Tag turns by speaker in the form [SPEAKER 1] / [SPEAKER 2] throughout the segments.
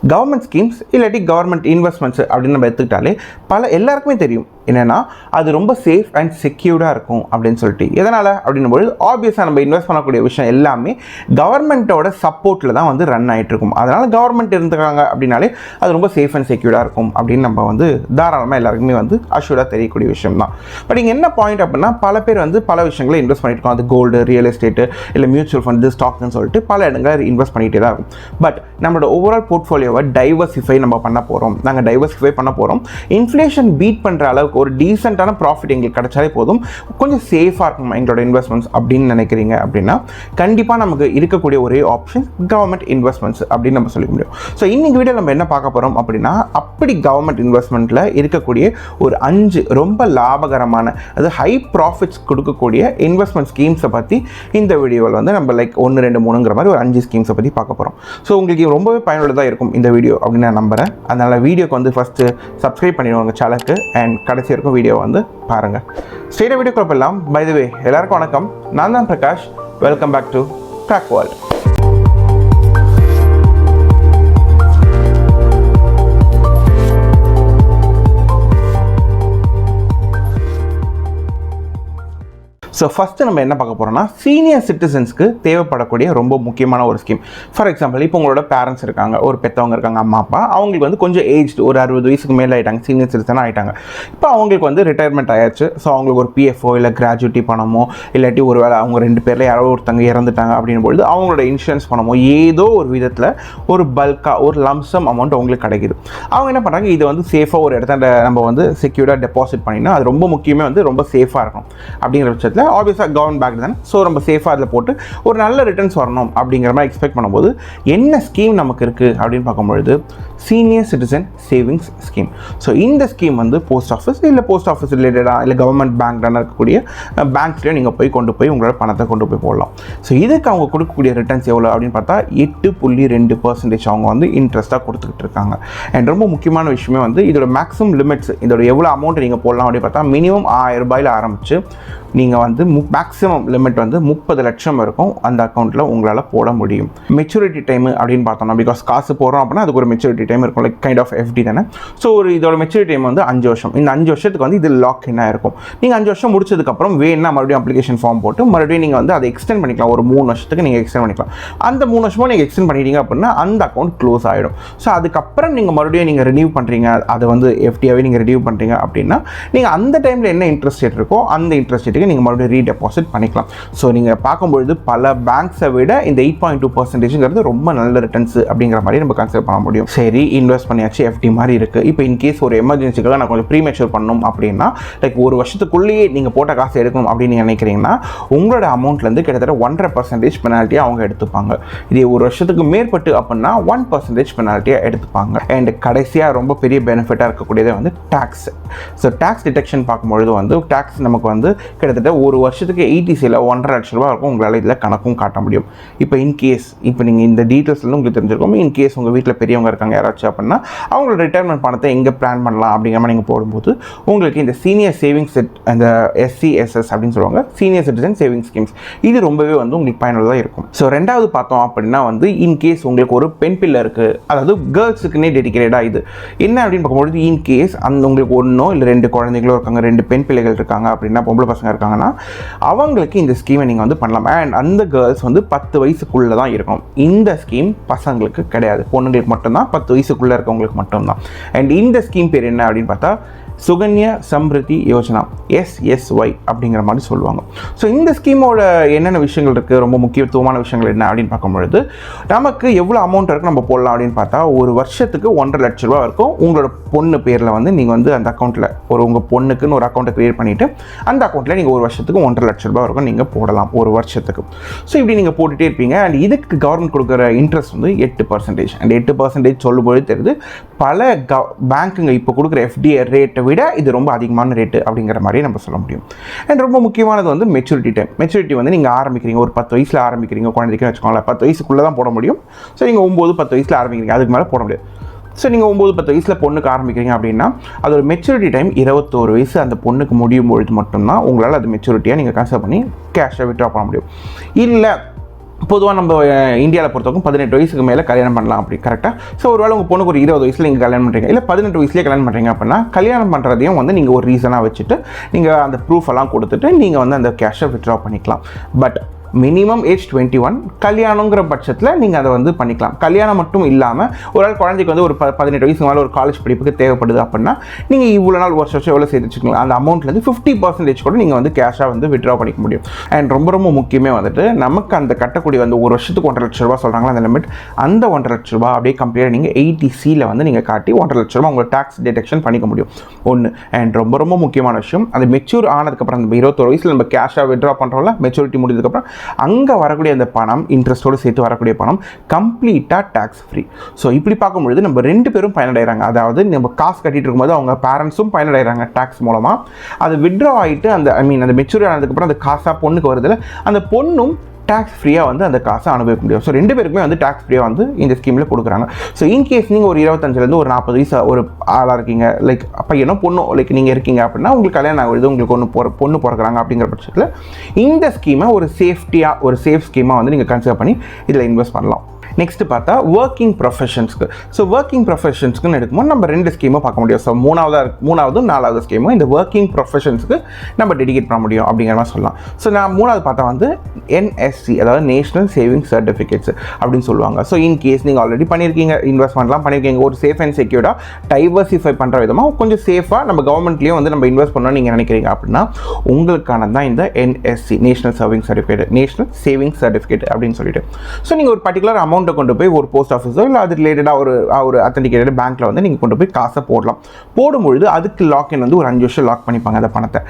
[SPEAKER 1] Government schemes இல்லாட்டி government investments அப்படின்னு நம்ம எடுத்துக்கிட்டாலே எல்லாருக்குமே தெரியும் என்னென்னா அது ரொம்ப சேஃப் அண்ட் செக்யூர்டாக இருக்கும் அப்படின்னு சொல்லிட்டு. எதனால் அப்படின்னும்போது ஆப்வியஸாக நம்ம இன்வெஸ்ட் பண்ணக்கூடிய விஷயம் எல்லாமே கவர்மெண்ட்டோட சப்போர்ட்டில் தான் வந்து ரன் ஆகிட்டு இருக்கும். அதனால் கவர்மெண்ட் இருந்துக்காங்க அப்படின்னாலே அது ரொம்ப சேஃப் அண்ட் செக்யூர்டாக இருக்கும் அப்படின்னு நம்ம வந்து தாராளமாக எல்லாருக்குமே வந்து அஷ்யூர்டாக தெரியக்கூடிய விஷயம் தான். பட் இங்கே என்ன பாயிண்ட் அப்படின்னா பல பேர் வந்து பல விஷயங்களை இன்வெஸ்ட் பண்ணிட்டு இருக்கோம். அது கோல்டு, ரியல் எஸ்டேட்டு, இல்லை மியூச்சுவல் ஃபண்டு, ஸ்டாக்னு சொல்லிட்டு பல இடங்களில் இன்வெஸ்ட் பண்ணிகிட்டே தான் இருக்கும். பட் நம்மளோட ஓவரால் போர்ட்ஃபோலியோவை டைவர்சிஃபை நம்ம பண்ண போகிறோம். நாங்கள் டைவர்சிஃபை பண்ண போகிறோம். இன்ஃப்ளேஷன் பீட் பண்ணுற அளவுக்கு ஒரு டீசென்ட்டான ப்ராஃபிட் எங்களுக்கு கிடைச்சாலே போதும், கொஞ்சம் சேஃபாக இருக்கும் எங்களோட இன்வெஸ்ட்மெண்ட்ஸ் அப்படின்னு நினைக்கிறீங்க அப்படின்னா கண்டிப்பாக நமக்கு இருக்கக்கூடிய ஒரே ஆப்ஷன் கவர்மெண்ட் இன்வெஸ்ட்மெண்ட்ஸ் அப்படின்னு நம்ம சொல்லிக்க முடியும். ஸோ இன்னைக்கு வீடியோ நம்ம என்ன பார்க்க போகிறோம் அப்படின்னா அப்படி கவர்மெண்ட் இன்வெஸ்ட்மெண்ட்டில் இருக்கக்கூடிய ஒரு 5 ரொம்ப லாபகரமான அது ஹை ப்ராஃபிட்ஸ் கொடுக்கக்கூடிய இன்வெஸ்ட்மெண்ட் ஸ்கீம்ஸை பற்றி இந்த வீடியோவில் வந்து நம்ம 1, 2, 3ங்கிற மாதிரி ஒரு 5 ஸ்கீம்ஸை பற்றி பார்க்க போகிறோம். ஸோ உங்களுக்கு ரொம்பவே பயனுள்ளதாக இருக்கும் இந்த வீடியோ அப்படின்னு நான் நம்புகிறேன். அதனால் வீடியோக்கு வந்து ஃபஸ்ட்டு சப்ஸ்கிரைப் பண்ணிடுவாங்க சேனலுக்கு அண்ட் கடைசி வரைக்கும் வீடியோ வந்து பாருங்கள். ஸ்ட்ரெயிட்டாக வீடியோ குழப்பெல்லாம். பை தி வே எல்லாருக்கும் வணக்கம். நான் தான் Prakash. Welcome back to Prak World. So first நம்ம என்ன பார்க்க போகிறோம்னா சீனியர் சிட்டிசன்ஸ்க்கு தேவைப்படக்கூடிய ரொம்ப முக்கியமான ஒரு ஸ்கீம். ஃபார் எக்ஸாம்பிள் இப்போ உங்களோட பேரண்ட்ஸ் இருக்காங்க, ஒரு பெற்றவங்க இருக்காங்க, அம்மா அப்பா, அவங்களுக்கு வந்து கொஞ்சம் ஏஜ்டு ஒரு 60 வயசுக்கு மேலே ஆகிட்டாங்க, சீனியர் சிட்டிசனாக ஆகிட்டாங்க. இப்போ அவங்களுக்கு வந்து ரிட்டையர்மெண்ட் ஆயாச்சு. ஸோ அவங்களுக்கு ஒரு பிஎஃப்ஓ இல்லை கிராஜுவிட்டி பணமோ இல்லாட்டி ஒரு வேளை அவங்க 2 பேரில் யாரோ ஒருத்தங்க இறந்துட்டாங்க அப்படின்பொழுது அவங்களோட இன்சூரன்ஸ் பணமோ ஏதோ ஒரு விதத்தில் ஒரு பல்காக ஒரு லம்சம் அமௌண்ட் அவங்களுக்கு கிடைக்குது. அவங்க என்ன பண்ணுறாங்க, இதை வந்து சேஃபாக ஒரு இடத்துல நம்ம வந்து செக்யூர்டாக டெபாசிட் பண்ணினா அது ரொம்ப முக்கியமே வந்து ரொம்ப சேஃபாக இருக்கும். அப்படிங்கிற பட்சத்தில் ஆப்வியஸாக கவர்மெண்ட் பேங்க் தானே, ஸோ ரொம்ப சேஃபாக அதில் போட்டு ஒரு நல்ல ரிட்டர்ன்ஸ் வரணும் அப்படிங்கிற மாதிரி எக்ஸ்பெக்ட் பண்ணும்போது என்ன ஸ்கீம் நமக்கு இருக்குது அப்படின்னு பார்க்கும்பொழுது senior citizen savings scheme. So இந்த ஸ்கீம் வந்து போஸ்ட் ஆஃபீஸ் இல்லை போஸ்ட் ஆஃபீஸ் ரிலேட்டடாக இல்லை கவர்மெண்ட் பேங்க்டான இருக்கக்கூடிய பேங்க்ஸ்லேயும் நீங்கள் கொண்டு போய் உங்களோட பணத்தை கொண்டு போய் போடலாம். ஸோ இதுக்கு அவங்க கொடுக்கக்கூடிய ரிட்டர்ன்ஸ் எவ்வளோ அப்படின்னு பார்த்தா 8.2% அவங்க வந்து இன்ட்ரெஸ்ட்டாக கொடுத்துக்கிட்டு இருக்காங்க. அண்ட் ரொம்ப முக்கியமான விஷயமே வந்து இதோட மேக்ஸிமம் லிமிட்ஸ், இதோட எவ்வளோ அமௌண்ட் நீங்கள் போடலாம் அப்படின்னு பார்த்தா மினிமம் 1000 ரூபாயில் ஆரம்பித்து நீங்கள் வந்து மேக்ஸிமம் லிமிட் வந்து 30 லட்சம் இருக்கும் அந்த அக்கௌண்ட்டில் உங்களால் போட முடியும். மெச்சூரிட்டி டைம் அப்படின்னு பார்த்தோம்னா பிகாஸ் காசு போடுறோம் அப்படின்னா அதுக்கு ஒரு மெச்சூரிட்டி டைம் இருக்கும், லைக் கைண்ட் ஆஃப் எஃப்டி தானே. ஸோ இதோட மெச்சூரிட்டி டைம் வந்து 5 வருஷம். இந்த 5 வருஷத்துக்கு வந்து இது லாக் இன்னாக இருக்கும். நீங்கள் 5 வருஷம் முடிச்சதுக்கப்புறம் வேணும்னா மறுபடியும் அப்ளிகேஷன் ஃபார்ம் போட்டு மறுபடியும் நீங்கள் வந்து அதை எக்ஸ்டெண்ட் பண்ணிக்கலாம். ஒரு 3 வருஷத்துக்கு நீங்கள் எக்ஸ்டெண்ட் பண்ணிக்கலாம். அந்த 3 வருஷமும் நீங்கள் எக்ஸ்டெண்ட் பண்ணிட்டீங்க அப்படின்னா அந்த அக்கௌண்ட் க்ளோஸ் ஆகிடும். ஸோ அதுக்கப்புறம் நீங்கள் மறுபடியும் நீங்கள் ரினியூ பண்ணுறீங்க, அதை வந்து எஃப்டியாகவே நீங்கள் ரினியூ பண்ணுறீங்க அப்படின்னா நீங்கள் அந்த டைமில் என்ன இன்ட்ரெஸ்ட் ரேட் இருக்கோ அந்த இன்ட்ரெஸ்ட் ரேட்டுக்கு நீங்கள் மறுபடியும் ரீடெபாசிட் பண்ணிக்கலாம். ஸோ நீங்கள் பார்க்கும்பொழுது பல பேங்க்ஸை விட இந்த 8.2% ரொம்ப நல்ல ரிட்டர்ன்ஸ் அப்படிங்கிற மாதிரி நம்ம கன்சிடர் பண்ண முடியும். சரி, இன்வெஸ்ட் பண்ணியாச்சு, எஃப்டி மாதிரி இருக்குது. இப்போ இன்கேஸ் ஒரு எமர்ஜென்சிக்காக நான் கொஞ்சம் ப்ரீமெச்சூர் பண்ணணும் அப்படின்னா லைக் ஒரு வருஷத்துக்குள்ளேயே நீங்கள் போட்ட காசு எடுக்கணும் அப்படின்னு நினைக்கிறீங்கன்னா உங்களோட அமௌண்ட்லேருந்து கிட்டத்தட்ட 1.5% பெனால்ட்டியாக அவங்க எடுத்துப்பாங்க. இதே ஒரு வருஷத்துக்கு மேற்பட்டு அப்படின்னா 1% பெனால்ட்டியாக எடுத்துப்பாங்க. அண்ட் கடைசியாக ரொம்ப பெரிய பெனிஃபிட்டாக இருக்கக்கூடியதே வந்து டேக்ஸ். ஸோ டேக்ஸ் டிடெக்ஷன் பார்க்கும்பொழுது வந்து டேக்ஸ் நமக்கு வந்து கிட்டத்தட்ட ஒரு வருஷத்துக்கு 80சியில் 1.5 லட்ச ரூபா இருக்கும். உங்களால் இதில் கணக்கும் காட்ட முடியும். இப்போ இன்கேஸ் இப்போ நீங்கள் இந்த டீட்டெயில்ஸ்லாம் உங்களுக்கு தெரிஞ்சிருக்கோம். இன்கேஸ் உங்கள் வீட்டில் பெரியவங்க இருக்காங்க யாராச்சும் அப்படின்னா அவங்களோட ரிட்டையர்மெண்ட் பணத்தை எங்கே பிளான் பண்ணலாம் அப்படிங்கிற மாதிரி நீங்கள் போடும்போது உங்களுக்கு இந்த சீனியர் சேவிங்ஸ் அந்த SCSS அப்படின்னு சொல்லுவாங்க, சீனியர் சிட்டிசன் சேவிங் ஸ்கீம்ஸ், இது ரொம்பவே வந்து உங்களுக்கு பயனுள்ளதாக இருக்கும். ஸோ ரெண்டாவது பார்த்தோம் அப்படின்னா வந்து இன்கேஸ் உங்களுக்கு ஒரு பெண் பிள்ளை இருக்குது, அதாவது கேர்ள்ஸுக்குன்னே டெடிக்கேட்டடாக இது என்ன அப்படின்னு பார்க்கும்போது இன்கேஸ் அந்த உங்களுக்கு 1 இல்லை 2 குழந்தைகளோ இருக்காங்க, 2 பெண் பிள்ளைகள் இருக்காங்க அப்படின்னா, பொம்பளை பசங்க இருக்காங்கன்னா அவங்களுக்கு இந்த ஸ்கீமை நீங்கள் வந்து பண்ணலாம். அண்ட் அந்த கேர்ள்ஸ் வந்து 10 வயசுக்குள்ளே தான் இருக்கும். இந்த ஸ்கீம் பசங்களுக்கு கிடையாது, பொண்ணுங்களுக்கு மட்டும்தான், 10 வயசுக்குள்ளே இருக்கவங்களுக்கு மட்டும்தான். அண்ட் இந்த ஸ்கீம் பேர் என்ன அப்படின்னு பார்த்தா சுகன்யா சம்ரிதி யோஜனா, SSY அப்படிங்கிற மாதிரி சொல்லுவாங்க. ஸோ இந்த ஸ்கீமோட என்னென்ன விஷயங்கள் இருக்குது, ரொம்ப முக்கியத்துவமான விஷயங்கள் என்ன அப்படின்னு பார்க்கும்பொழுது நமக்கு எவ்வளோ அமௌண்ட் இருக்குது நம்ம போடலாம் அப்படின்னு பார்த்தா ஒரு வருஷத்துக்கு 1.5 லட்ச ரூபா இருக்கும். உங்களோட பொண்ணு பேரில் வந்து நீங்கள் வந்து அந்த அக்கௌண்ட்டில் உங்கள் பொண்ணுக்குன்னு ஒரு அக்கௌண்ட்டை க்ரியேட் பண்ணிவிட்டு அந்த அக்கௌண்ட்டில் நீங்கள் ஒரு வருஷத்துக்கு 1.5 லட்ச ரூபா இருக்கும் நீங்கள் போடலாம் ஒரு வருஷத்துக்கு. ஸோ இப்படி நீங்கள் போட்டுகிட்டே இருப்பீங்க. அண்ட் இதுக்கு கவர்மெண்ட் கொடுக்குற இன்ட்ரெஸ்ட் வந்து 8%. அண்ட் 8% சொல்லும்போது தெரியுது பல பேங்க்குங்க இப்போ கொடுக்குற FDI ரேட்டை விட இது ரொம்ப அதிகமான ரேட்டு அப்படிங்கிற மாதிரி நம்ம சொல்ல முடியும். அண்ட் ரொம்ப முக்கியமானது வந்து மெச்சூரிட்டி டைம். மெச்சூரிட்டி வந்து நீங்கள் ஆரம்பிக்கிறீங்க ஒரு 10 வயசில் ஆரம்பிக்கிறீங்க குழந்தைக்குன்னு வச்சுக்கோங்களேன். 10 வயசுக்குள்ளே தான் போட முடியும். ஸோ நீங்கள் 9-10 வயசில் ஆரம்பிக்கிறீங்க, அதுக்கு மேலே போட முடியாது. ஸோ நீங்கள் 9-10 வயசில் பொண்ணுக்கு ஆரம்பிக்கிறீங்க அப்படின்னா அதோட மெச்சூரிட்டி டைம் 21 வயசு அந்த பொண்ணுக்கு முடியும் பொழுது மட்டும்தான் உங்களால் அது மெச்சூரிட்டியாக நீங்கள் கன்சிடர் பண்ணி கேஷை விட்ரா பண்ண முடியும். இல்லை பொதுவாக நம்ம இந்தியாவில் பொறுத்தவரைக்கும் 18 வயசுக்கு மேலே கல்யாணம் பண்ணலாம் அப்படி கரெக்டாக. ஸோ ஒருவேளை உங்கள் பொண்ணுக்கு ஒரு 20 வயசில் நீங்கள் கல்யாணம் பண்ணுறீங்க, இல்லை 18 வயசுலேயே கல்யாணம் பண்ணுறீங்க அப்படின்னா கல்யாணம் பண்ணுறதையும் வந்து நீங்கள் ஒரு ரீசனாக வச்சுட்டு நீங்கள் அந்த ப்ரூஃப் எல்லாம் கொடுத்துட்டு நீங்கள் வந்து அந்த கேஷை வித்ட்ரா பண்ணிக்கலாம். பட் மினிமம் ஏஜ் 21 கல்யாணங்கிற பட்சத்தில் நீங்கள் அதை வந்து பண்ணிக்கலாம். கல்யாணம் மட்டும் இல்லாமல் ஒரு ஆள் குழந்தைக்கு வந்து ஒரு 18 வயசுக்கு மேலே ஒரு காலேஜ் படிப்புக்கு தேவைப்படுது அப்படின்னா நீங்கள் இவ்வளோ நாள் வருஷம் எவ்வளோ சேர்த்து வச்சுக்கலாம், அந்த அமௌண்ட்லேருந்து 50% கூட நீங்கள் வந்து கேஷாக வந்து வித்ட்ரா பண்ணிக்க முடியும். அண்ட் ரொம்ப ரொம்ப முக்கியமே வந்துட்டு நமக்கு அந்த கட்டக்கூடிய வந்து ஒரு வருஷத்துக்கு 1.5 லட்ச ரூபா சொல்கிறாங்களா அந்த லிமிட், அந்த 1.5 லட்ச ரூபா அப்படியே கம்ப்ளீட்டாக நீங்கள் 80Cயில் வந்து நீங்கள் காட்டி 1.5 லட்ச ரூபா உங்களை டேக்ஸ் டிடெக்ஷன் பண்ணிக்க முடியும் ஒன்று. அண்ட் ரொம்ப ரொம்ப முக்கியமான விஷயம், அது மெச்சூர் ஆனதுக்கப்புறம் நம்ம 21 வயசில் நம்ம கேஷாக வித்ட்ரா பண்ணுறோம்ல, மெச்சூரிட்டி முடிஞ்சதுக்கப்புறம் அங்கே வரக்கூடிய அந்த பணம் இன்ட்ரெஸ்ட்டோடு சேர்த்து வரக்கூடிய பணம் கம்ப்ளீட்டாக டேக்ஸ் ஃப்ரீ. ஸோ இப்படி பார்க்கும்பொழுது நம்ம 2 பேரும் பயனடைகிறாங்க. அதாவது நம்ம காசு கட்டிட்டு இருக்கும்போது அவங்க பேரண்ட்ஸும் பயனடைகிறாங்க டேக்ஸ் மூலமாக. அது வித்ட்ரா ஆகிட்டு அந்த அந்த மெச்சூரிட்டி ஆனதுக்கப்புறம் அந்த காசாக பொண்ணுக்கு வருதில்ல, அந்த பொண்ணும் டேக்ஸ் ஃப்ரீயாக வந்து அந்த காசை அனுபவிக்க முடியும். ஸோ 2 பேருக்குமே வந்து டேக்ஸ் ஃப்ரீயாக வந்து இந்த ஸ்கீமில் கொடுக்குறாங்க. ஸோ இன்கேஸ் நீங்கள் ஒரு 25லேருந்து ஒரு 40 வயசு ஒரு ஆளாக இருக்கீங்க, லைக் பையனோ பொண்ணோ லைக் நீங்கள் இருக்கீங்க அப்படின்னா உங்களுக்கு கல்யாணம் ஆகுது, உங்களுக்கு பொண்ணு பிறக்கிறாங்க அப்படிங்கிற பட்சத்தில் இந்த ஸ்கீமை ஒரு சேஃப் ஸ்கீமாக வந்து நீங்கள் கன்சிடர் பண்ணி இதில் இன்வெஸ்ட் பண்ணலாம். நெக்ஸ்ட் பார்த்தா ஒர்க்கிங் ப்ரொஃபஷன்ஸ்க்கு. ஸோ ஒர்க்கிங் ப்ரொஃபஷன்ஸ்க்குன்னு எடுக்கும்போது நம்ம 2 ஸ்கீமும் பார்க்க முடியும். ஸோ மூணாவது 4வது ஸ்கீமும் இந்த ஒர்க்கிங் ப்ரொஃபஷன்ஸ்க்கு நம்ம டெடிகேட் பண்ண முடியும் அப்படிங்கிற மாதிரி சொல்லலாம். ஸோ நான் 3வது பார்த்தா வந்து NSC, அதாவது நேஷனல் சேவிங் சர்டிஃபிகேட்ஸ் அப்படின்னு சொல்லுவாங்க. ஸோ இன்கேஸ் நீங்கள் ஆல்ரெடி பண்ணியிருக்கீங்க, இன்வெஸ்ட்மெண்ட்லாம் பண்ணியிருக்கீங்க, ஒரு சேஃப் அண்ட் செக்யூர்டாக டைவர்சிஃபை பண்ணுற விதமாக கொஞ்சம் சேஃபாக நம்ம கவர்மெண்ட்லேயும் வந்து நம்ம இன்வெஸ்ட் பண்ணணும்னு நீங்கள் நினைக்கிறீங்க அப்படின்னா உங்களுக்கான தான் இந்த NSC, நேஷனல் சேவிங் சர்டிஃபிகேட் அப்படின்னு சொல்லிட்டு. ஸோ நீங்கள் ஒரு பர்டிகுலர் அமௌண்ட் கொண்டு போய் ஒரு போஸ்ட் ஆஃபீஸோ இல்லை அது ரிலேட்டடாக ஒரு அத்தன்டிகேட்டட் பேங்க்கில் வந்து நீங்கள் கொண்டு போய் காசை போடலாம். போடும்பொழுது அதுக்கு லாக்இன் வந்து ஒரு 5 வருஷம் லாக் பண்ணிப்பாங்க அந்த பணத்தை.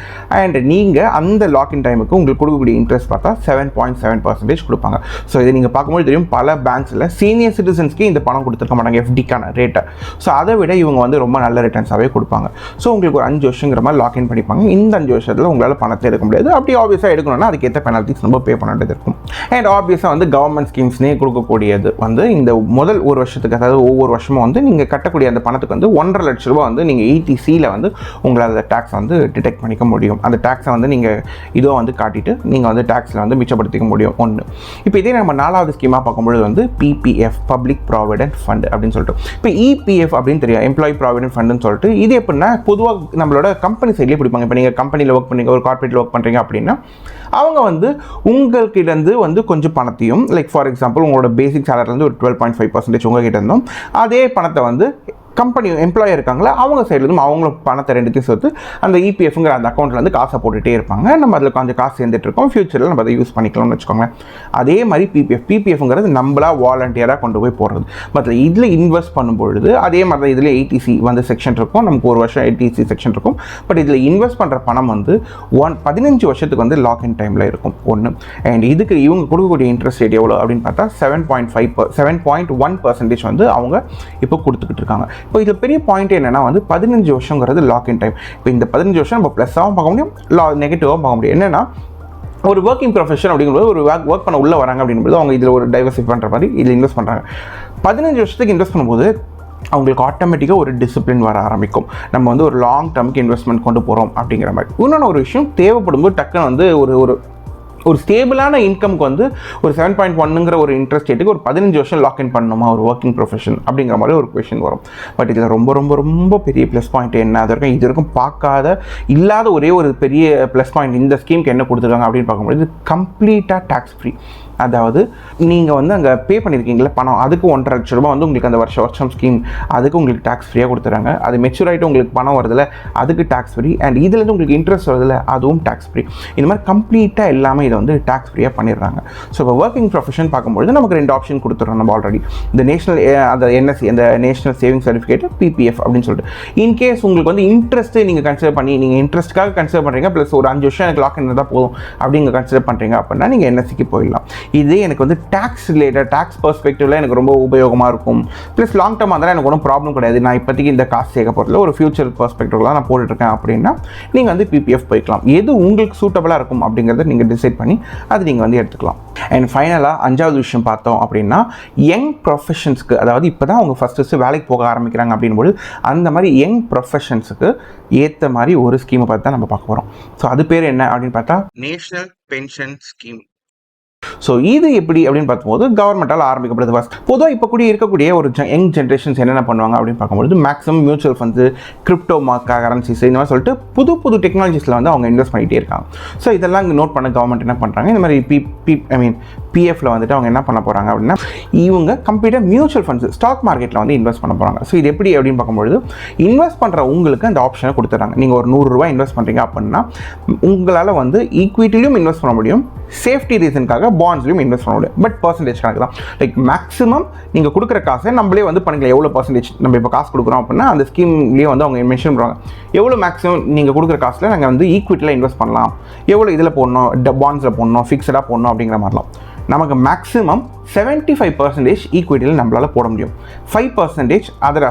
[SPEAKER 1] அண்ட் நீங்கள் அந்த லாக்இன் டைமுக்கு உங்களுக்கு கொடுக்கக்கூடிய இன்ட்ரெஸ்ட் பார்த்தா 7.7% கொடுப்பாங்க. ஸோ இதை நீங்கள் பார்க்கும்போது தெரியும், பல பேங்க்ஸில் சீனியர் சிட்டிசன்ஸ்க்கு இந்த பணம் கொடுத்துருக்க மாட்டாங்க FDக்கான ரேட்டை. ஸோ அதை விட இவங்க வந்து ரொம்ப நல்ல ரிட்டர்ன்ஸாகவே கொடுப்பாங்க. ஸோ உங்களுக்கு ஒரு 5 வருஷங்கிற மாதிரி லாக்இன் பண்ணிப்பாங்க. இந்த 5 வருஷத்தில் உங்களால் பணத்தை எடுக்க முடியாது. அப்படி ஆப்வியஸாக எடுக்கணும்னா அதுக்கேற்ற பெனால்ட்டிஸ் நம்ம பே பண்ண வேண்டியது இருக்கும். அண்ட் ஆப்வியஸாக வந்து கவர்மெண்ட் ஸ்கீம்ஸ்னே கொடுக்கக்கூடியது வந்து இந்த முதல் ஒரு வருஷத்துக்கு, அதாவது ஒவ்வொரு வருஷமும் வந்து நீங்கள் கட்டக்கூடிய அந்த பணத்துக்கு வந்து 1.5 லட்ச ரூபா வந்து நீங்கள் 80Cயில் வந்து உங்களால் அந்த டேக்ஸ் வந்து டிடெக்ட் பண்ணிக்க முடியும். அந்த டேக்ஸை வந்து நீங்கள் இதோ வந்து காட்டிட்டு நீங்கள் வந்து டேக்ஸில் வந்து மிச்சப்படுத்திக்க முடியும் ஒன்று. இப்போ இதே நம்ம 4வது ஸ்கீமாக பார்க்கும்பொழுது வந்து PPF, பப்ளிக் ப்ராவிடென்ட் ஃபண்ட் அப்படின்னு சொல்லிட்டு. இப்போ EPF அப்படின்னு தெரியும், எம்ப்ளாயி ப்ராவிடென்ட் ஃபண்டுன்னு சொல்லிட்டு. இது எப்படின்னா பொதுவாக நம்மளோட கம்பெனி சைட்லேயே பிடிப்பாங்க. இப்போ நீங்கள் கம்பெனியில் ஒர்க் பண்ணுறீங்க, ஒரு கார்பரேட்டில் ஒர்க் பண்ணுறீங்க அப்படின்னா அவங்க வந்து உங்கள்கிட்டருந்து வந்து கொஞ்சம் பணத்தையும், லைக் ஃபார் எக்ஸாம்பிள் உங்களோட பேசிக் சேலரிலேருந்து ஒரு 12.5% உங்கள்கிட்ட இருந்தோம், அதே பணத்தை வந்து கம்பெனி எம்ப்ளாயர் இருக்காங்களா அவங்க சைட்லேருந்து அவங்கள பணத்தை 2த்தையும் சேர்த்து அந்த EPFங்கிற அந்த அக்கௌண்ட்லேருந்து காசை போட்டுகிட்டே இருப்பாங்க. நம்ம அதில் கொஞ்சம் காசு சேர்ந்துட்டு இருக்கோம், ஃபியூச்சரில் நம்ம அதை யூஸ் பண்ணிக்கலாம்னு வச்சுக்கோங்களேன். அதே மாதிரி PPFங்கிறது நம்மளா வாலண்டியராக கொண்டு போய் போடுறது. பட் இதில் இன்வெஸ்ட் பண்ணும்பொழுது அதே மாதிரி தான் இதில் 80C வந்து செக்ஷன் இருக்கும், நமக்கு ஒரு வருஷம் 80C செக்ஷன் இருக்கும். பட் இதில் இன்வெஸ்ட் பண்ணுற பணம் வந்து 15 வருஷத்துக்கு வந்து லாக்இன் டைமில் இருக்கும் ஒன்று. அண்ட் இதுக்கு இவங்க கொடுக்கக்கூடிய இன்ட்ரெஸ்ட் ரேட் எவ்வளோ அப்படின்னு பார்த்தா 7.1% வந்து அவங்க இப்போ கொடுத்துக்கிட்டு இருக்காங்க. இப்போ இது பெரிய பாயிண்ட் என்னன்னா வந்து 15 வருஷங்கிறது லாக்இன் டைம். இப்போ இந்த 15 வருஷம் நம்ம ப்ளஸ்ஸாகவும் பார்க்க முடியும், நெகட்டிவாகவும் பார்க்க முடியும். என்னன்னா ஒரு ஒர்க்கிங் ப்ரொஃபஷன் அப்படிங்கும்போது ஒரு ஒர்க் பண்ண உள்ளே வராங்க அப்படிங்கும்போது அவங்க இதில் ஒரு டைவர்சிஃபை பண்ணுற மாதிரி இதில் இன்வெஸ்ட் பண்ணுறாங்க. 15 வருஷத்துக்கு இன்வெஸ்ட் பண்ணும்போது அவங்களுக்கு ஆட்டோமேட்டிக்காக ஒரு டிசிப்ளின் வர ஆரம்பிக்கும். நம்ம வந்து ஒரு லாங் டேர்முக்கு இன்வெஸ்ட்மெண்ட் கொண்டு போகிறோம் அப்படிங்கிற மாதிரி. இன்னொன்று ஒரு விஷயம், தேவைப்படும்போது டக்குன்னு வந்து ஒரு ஸ்டேபிளான இன்கம்க்கு வந்து ஒரு 7.1ங்கிற ஒரு இன்ட்ரெஸ்ட் ரேட்டுக்கு ஒரு 15 வருஷம் லாக்இன் பண்ணணுமா ஒரு ஒர்க்கிங் ப்ரொஃபஷன் அப்படிங்கிற மாதிரி ஒரு கொஷின் வரும். பட் இதில் ரொம்ப ரொம்ப ரொம்ப பெரிய ப்ளஸ் பாயிண்ட் என்ன, அது வரைக்கும் இல்லாத ஒரே ஒரு பெரிய ப்ளஸ் பாயிண்ட் இந்த ஸ்கீமுக்கு என்ன கொடுத்துருக்காங்க அப்படின்னு பார்க்கும்போது கம்ப்ளீட்டாக டேக்ஸ் ஃப்ரீ. அதாவது நீங்கள் வந்து அங்கே பே பண்ணியிருக்கீங்களா பணம், அதுக்கு 1.5 லட்ச ரூபா வந்து உங்களுக்கு அந்த வருஷம் ஸ்கீம் அதுக்கு உங்களுக்கு டேக்ஸ் ஃப்ரீயாக கொடுத்துறாங்க. அது மெச்சூர் ஆகிட்டு உங்களுக்கு பணம் வருதில்ல அதுக்கு டேக்ஸ் ஃப்ரீ. அண்ட் இதுலேருந்து உங்களுக்கு இன்ட்ரெஸ்ட் வருதில்ல அதுவும் டேக்ஸ் ஃப்ரீ. இந்த மாதிரி கம்ப்ளீட்டாக எல்லாமே இதை வந்து டேக்ஸ் ஃப்ரீயாக பண்ணிடுறாங்க. ஸோ இப்போ ஒர்க்கிங் ப்ரொஃபஷன் பார்க்கும்பொழுது நமக்கு 2 ஆப்ஷன் கொடுத்துறோம் நம்ம ஆல்ரெடி. இந்த நேஷனல் அந்த NSC, அந்த நேஷனல் சேவிங் சர்டிஃபிகேட், PPF அப்படின்னு சொல்லிட்டு. இன்கேஸ் உங்களுக்கு வந்து இன்ட்ரெஸ்ட்டு நீங்கள் கன்சிடர் பண்ணி நீங்கள் இன்ட்ரெஸ்ட்டுக்காக கன்சிடர் பண்ணுறீங்க, ப்ளஸ் ஒரு 5 வருஷம் எனக்கு லாக் இருந்தால் போதும் அப்படிங்க கன்சிடர் பண்ணுறீங்க அப்படின்னா நீங்கள் NSCக்கு போயிடலாம். இதே எனக்கு வந்து டேக்ஸ் ரிலேட்டட் டேக்ஸ் பெர்ஸ்பெக்டிவ்ல எனக்கு ரொம்ப உபயோகமாக இருக்கும், ப்ளஸ் லாங் டேர்ம் அதெல்லாம் எனக்கு ஒன்றும் ப்ராப்ளம் கிடையாது, நான் இப்போதைக்கு இந்த காசு சேர்க்க போகிறதுல ஒரு ஃபியூச்சர் பெர்ஸ்பெக்டிவ்லாம் நான் போட்டுருக்கேன் அப்படின்னா நீங்கள் வந்து PPF போய்க்கலாம். எது உங்களுக்கு சூட்டபுளாக இருக்கும் அப்படிங்கிறத நீங்கள் டிசைட் பண்ணி அது நீங்கள் வந்து எடுத்துக்கலாம். அண்ட் ஃபைனலாக 5வது விஷயம் பார்த்தோம் அப்படின்னா யங் ப்ரொஃபஷன்ஸ்க்கு, அதாவது இப்போ தான் அவங்க ஃபஸ்ட்டு வேலைக்கு போக ஆரம்பிக்கிறாங்க அப்படின்போது அந்த மாதிரி யங் ப்ரொஃபஷன்ஸுக்கு ஏற்ற மாதிரி ஒரு ஸ்கீமை பார்த்து தான் நம்ம பார்க்க போகிறோம். ஸோ அது பேர் என்ன அப்படின்னு பார்த்தா நேஷனல் பென்ஷன் ஸ்கீம். ஸோ இது எப்படி அப்படின்னு பார்க்கும்போது கவர்மெண்ட்டால் ஆரம்பிக்கப்படுது ஃபர்ஸ்ட். பொதுவாக இப்போ கூட இருக்கக்கூடிய ஒரு யங் ஜென்ரேஷன்ஸ் என்னென்ன பண்ணுவாங்க அப்படின்னு பார்க்கும்போது maximum mutual funds, crypto currencies இந்த மாதிரி சொல்லிட்டு புது டெக்னாலஜிஸில் வந்து அவங்க இன்வெஸ்ட் பண்ணிகிட்டே இருக்காங்க. ஸோ இதெல்லாம் இங்கே நோட் பண்ண கவர்மெண்ட் என்ன பண்ணுறாங்க, இந்த மாதிரி பிஎஃப்ல வந்துட்டு அவங்க என்ன பண்ண போகிறாங்க அப்படின்னா, இவங்க கம்ப்ளீட்டாக மியூச்சுவல் ஃபண்ட்ஸ் ஸ்டாக் மார்க்கெட்டில் வந்து இன்வெஸ்ட் பண்ண போகிறாங்க. ஸோ இது எப்படி அப்படின்னு பார்க்கும்போது இன்வெஸ்ட் பண்ணுற உங்களுக்கு அந்த ஆப்ஷனை கொடுத்துட்றாங்க. நீங்கள் ஒரு 100 ரூபாய் இன்வெஸ்ட் பண்ணுறீங்க அப்படின்னா உங்களால் வந்து ஈக்விட்டிலையும் இன்வெஸ்ட் பண்ண முடியும், சேஃப்டி ரீசனுக்காக பாண்ட்ஸ்லையும் இன்வெஸ்ட் பண்ண முடியும். பட் பர்சன்டேஜ் கணக்கு தான். லைக் மேக்ஸிமம் நீங்கள் கொடுக்குற காசை நம்மளே வந்து பண்ணிக்கலாம். எவ்வளோ பர்சன்டேஜ் நம்ம இப்போ காசு கொடுக்குறோம் அப்படின்னா அந்த ஸ்கீம்லேயே வந்து அவங்க மென்ஷன் பண்ணுவாங்க, எவ்வளோ மேக்ஸிமம் நீங்கள் கொடுக்குற காசில் நாங்கள் வந்து ஈக்விட்டியில் இன்வெஸ்ட் பண்ணலாம், எவ்வளோ இதில் போடணும், பாண்ட்ஸில் போடணும், ஃபிக்ஸடாக போடணும் அப்படிங்கிற மாதிரிலாம். நமக்கு மேக்ஸிமம் 75% ஈக்விட்டியில் நம்மளால் போட முடியும், 5% அதர்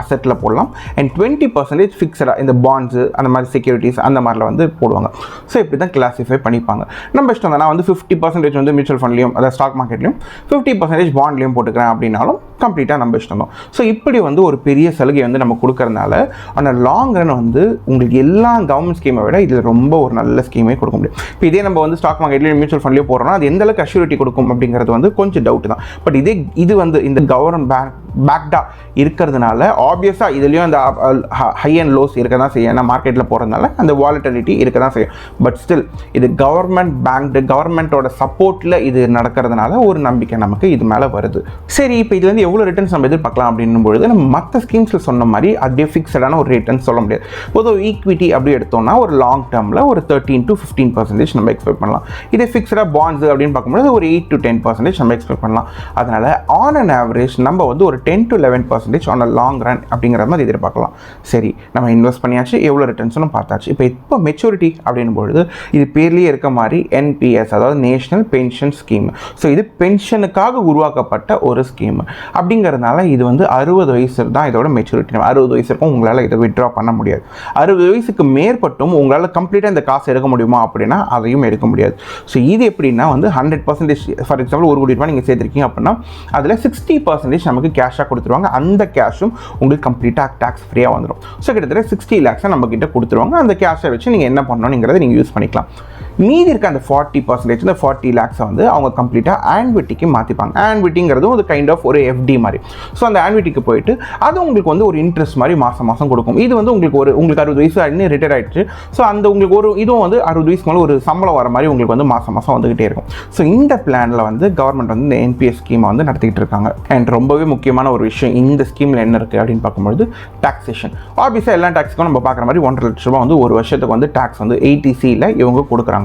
[SPEAKER 1] அசெட்டில் போடலாம், அண்ட் 20% ஃபிக்ஸடாக இந்த பாண்ட்ஸு அந்த மாதிரி செக்யூரிட்டிஸ் அந்த மாதிரில வந்து போடுவாங்க. ஸோ இப்படி தான் கிளாஸிஃபை பண்ணிப்பாங்க. நம்ம இஷ்டம் தான். நான் வந்து 50% வந்து மியூச்சுவல் ஃபண்ட்லையும் அதாவது ஸ்டாக் மார்க்கெட்லையும் 50% பாண்ட்லையும் போட்டுக்கிறேன் அப்படின்னாலும் கம்ப்ளீட்டாக நம்ம இஷ்டம் தான். ஸோ இப்படி வந்து ஒரு பெரிய சலுகை வந்து நம்ம கொடுக்கறதுனால ஆனால் லாங் ரன் வந்து உங்களுக்கு எல்லா கவர்மெண்ட் ஸ்கீமை விட இதில் ரொம்ப ஒரு நல்ல ஸ்கீமே கொடுக்க முடியும். இப்போ இதே நம்ம வந்து ஸ்டாக் மார்க்கெட்லேயும் மியூச்சுவல் ஃபண்ட்லேயும் போடுறோம்னா அது எந்த அளவுக்கு அஷ்யூரிட்டி கொடுக்கும் அப்படிங்கிறது வந்து கொஞ்சம் டவுட் தான். பட் இது வந்து இந்த கவர்மெண்ட் பேக்டா இருக்கிறதுனால ஆப்வியஸாக இதுலேயும் அந்த ஹை அண்ட் லோஸ் இருக்க தான் செய்யும். ஏன்னா மார்க்கெட்டில் போகிறதுனால அந்த வாலட்டிலிட்டி இருக்க தான் செய்யும். பட் ஸ்டில் இது கவர்மெண்ட் பேங்க்டு, கவர்மெண்ட்டோட சப்போர்ட்டில் இது நடக்கிறதுனால ஒரு நம்பிக்கை நமக்கு இது மேலே வருது. சரி, இப்போ இதுலேருந்து எவ்வளோ ரிட்டர்ன்ஸ் நம்ம எதிர்பார்க்கலாம் அப்படின்னும் பொழுது நம்ம மற்ற ஸ்கீம்ஸில் சொன்ன மாதிரி அப்படியே ஃபிக்ஸடான ஒரு ரிட்டர்ன்ஸ் சொல்ல முடியாது. பொதுவாக ஈக்விட்டி அப்படி எடுத்தோம்னா ஒரு லாங் டேர்மில் ஒரு 13 to 15% நம்ம எக்ஸ்பெக்ட் பண்ணலாம். இதே ஃபிக்ஸடாக பாண்ட்ஸ் அப்படின்னு பார்க்கும்போது ஒரு 8 to 10% நம்ம எக்ஸ்பெக்ட் பண்ணலாம். அதனால் ஆன் அன் ஆவரேஜ் நம்ம வந்து ஒரு 10 to 11% on a long run அப்படிங்கிற மாதிரி எதிர்பார்க்கலாம். சரி, நம்ம இன்வெஸ்ட் பண்ணியாச்சு, எவ்வளோ ரிட்டர்ன்ஸ்னு பார்த்தாச்சு. இப்போ மெச்சூரிட்டி அப்படின்னும் பொழுது இது பேர்லேயே இருக்க மாதிரி NPS அதாவது நேஷனல் பென்ஷன் ஸ்கீம். ஸோ இது பென்ஷனுக்காக உருவாக்கப்பட்ட ஒரு ஸ்கீம் அப்படிங்கிறதுனால இது வந்து 60 வயசு தான் இதோட மெச்சூரிட்டி. 60 வயசுக்கும் உங்களால் இதை வித்ட்ரா பண்ண முடியாது. 60 வயசுக்கு மேற்பட்டும் உங்களால் கம்ப்ளீட்டாக இந்த காசு எடுக்க முடியுமா அப்படின்னா அதையும் எடுக்க முடியாது. ஸோ இது எப்படின்னா வந்து 100% ஃபார் எக்ஸாம்பிள் 1 கோடி ரூபாய் நீங்கள் சேர்த்துருக்கீங்க அப்படின்னா அதில் 60% நமக்கு கேஷாக கொடுத்துருவாங்க. அந்த கேஷும் உங்களுக்கு கம்ப்ளீட்டாக டேக்ஸ் ஃப்ரீயாக வந்துடும். ஸோ கிட்டத்தட்ட 60 lakhs நம்ம கிட்ட கொடுத்துருவாங்க. அந்த கேஷை வச்சு நீங்கள் என்ன பண்ணணுங்கிறத நீங்கள் யூஸ் பண்ணிக்கலாம். மீதி இருக்க அந்த 40% இந்த 40 lakhs வந்து அவங்க கம்ப்ளீட்டாக ஆன்விட்டிக்கு மாற்றிப்பாங்க. ஆன்விட்டிங்கிறதும் ஒரு கைண்ட் ஆஃப் ஒரு FD மாதிரி. ஸோ அந்த ஆன்விட்டிக்கு போயிட்டு அது உங்களுக்கு வந்து ஒரு இன்ட்ரெஸ்ட் மாதிரி மாதம் கொடுக்கும். இது வந்து உங்களுக்கு 60 வயசு இன்னும் ரிட்டையர் ஆகிடுச்சு. ஸோ அந்த உங்களுக்கு ஒரு இதுவும் வந்து 60 வயசுக்கு மேலே ஒரு சம்பளம் வர மாதிரி உங்களுக்கு வந்து மாதம் வந்துகிட்டே இருக்கும். ஸோ இந்த பிளானில் வந்து கவர்மெண்ட் வந்து இந்த NPS ஸ்கீமை வந்து நடத்திக்கிட்டு இருக்காங்க. அண்ட் ரொம்பவே முக்கியமான ஒரு விஷயம் இந்த ஸ்கீமில் என்ன இருக்குது அப்படின்னு பார்க்கும்போது டாக்ஸேஷன். ஆப்வியஸாக எல்லா டாக்ஸுக்கும் நம்ம பார்க்குற மாதிரி 1.5 லட்ச ரூபா வந்து ஒரு வருஷத்துக்கு வந்து டாக்ஸ் வந்து ATCயில் இவங்க கொடுக்குறாங்க.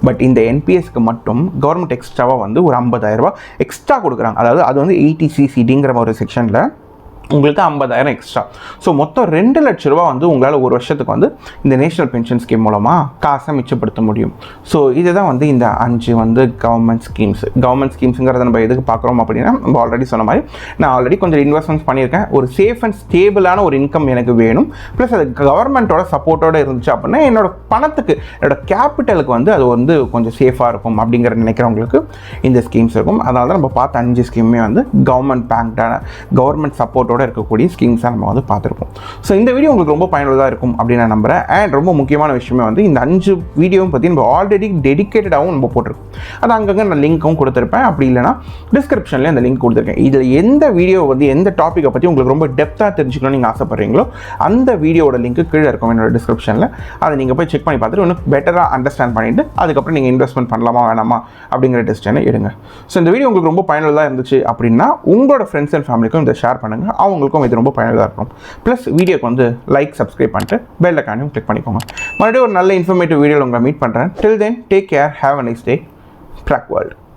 [SPEAKER 1] பட் இந்த NPSக்கு மட்டும் கவர்மெண்ட் எக்ஸ்ட்ராவாக வந்து ஒரு 50,000 ரூபாய் எக்ஸ்ட்ரா கொடுக்குறாங்க. அதாவது அது வந்து ATCCDங்கிற ஒரு செக்ஷனில் உங்களுக்கு 50,000 எக்ஸ்ட்ரா. ஸோ மொத்தம் 2 லட்ச ரூபா வந்து உங்களால் ஒரு வருஷத்துக்கு வந்து இந்த நேஷனல் பென்ஷன் ஸ்கீம் மூலமாக காசை மிச்சப்படுத்த முடியும். ஸோ இதுதான் வந்து இந்த 5 வந்து கவர்மெண்ட் ஸ்கீம்ஸுங்கிறத நம்ம எதுக்கு பார்க்குறோம் அப்படின்னா நம்ம ஆல்ரெடி சொன்ன மாதிரி நான் ஆல்ரெடி கொஞ்சம் இன்வெஸ்ட்மெண்ட்ஸ் பண்ணியிருக்கேன். ஒரு சேஃப் அண்ட் ஸ்டேபிளான ஒரு இன்கம் எனக்கு வேணும். ப்ளஸ் அது கவர்மெண்ட்டோட சப்போர்ட்டோடு இருந்துச்சு அப்படின்னா என்னோட பணத்துக்கு என்னோட கேபிட்டலுக்கு வந்து அது வந்து கொஞ்சம் சேஃபாக இருக்கும் அப்படிங்கிற நினைக்கிறவங்களுக்கு இந்த ஸ்கீம்ஸ் இருக்கும். அதனால தான் நம்ம பார்த்த 5 ஸ்கீமுமே வந்து கவர்மெண்ட் சப்போர்ட்டோட இருக்கக்கூடிய ஸ்கீம்ஸாக நம்ம வந்து பார்த்துருப்போம். ஸோ இந்த வீடியோ உங்களுக்கு ரொம்ப பயனுள்ளதாக இருக்கும் அப்படின்னு நான் நம்புகிறேன். அண்ட் ரொம்ப முக்கியமான விஷயமே வந்து இந்த 5 வீடியோவும் பற்றி நம்ம ஆல்ரெடி டெடிக்கேட்டடாகவும் நம்ம போட்டிருக்கோம். அது அங்கங்கே நான் லிங்க்கும் கொடுத்துருப்பேன். அப்படி இல்லைனா டிஸ்கிரிப்ஷன்லேயே அந்த லிங்க் கொடுத்துருக்கேன். இதில் எந்த வீடியோ வந்து எந்த டாப்பிக்கை பற்றி உங்களுக்கு ரொம்ப டெப்த்தாக தெரிஞ்சுக்கணும்னு நீங்கள் ஆசைப்படுறீங்களோ அந்த வீடியோட லிங்க்கு கீழே இருக்கும் என்னோட டிஸ்கிரிப்ஷனில். அதை நீங்கள் போய் செக் பண்ணி பார்த்துட்டு இன்னும் பெட்டராக அண்டர்ஸ்டாண்ட் பண்ணிவிட்டு அதுக்கப்புறம் நீங்கள் இன்வெஸ்ட்மெண்ட் பண்ணலாமா வேணாமா அப்படிங்கிற டெசிஷனை எடுங்க. ஸோ இந்த வீடியோ உங்களுக்கு ரொம்ப பயனுள்ளதாக இருந்துச்சு அப்படின்னா உங்களோட ஃப்ரெண்ட்ஸ் அண்ட் ஃபேமிலிக்கும் இதை ஷேர் பண்ணுங்கள். அவங்களுக்கும் இது ரொம்ப பயனுள்ளதாக இருக்கும். ப்ளஸ் வீடியோக்கு வந்து லைக், சப்ஸ்கிரைப் பண்ணிட்டு பெல் ஐகானையும் கிளிக் பண்ணிக்கோங்க. மறுபடியும் ஒரு நல்ல இன்ஃபர்மேட்டிவ் வீடியோவில் உங்களை மீட் பண்ணுறேன். Till then take care, have a nice day. Prak World.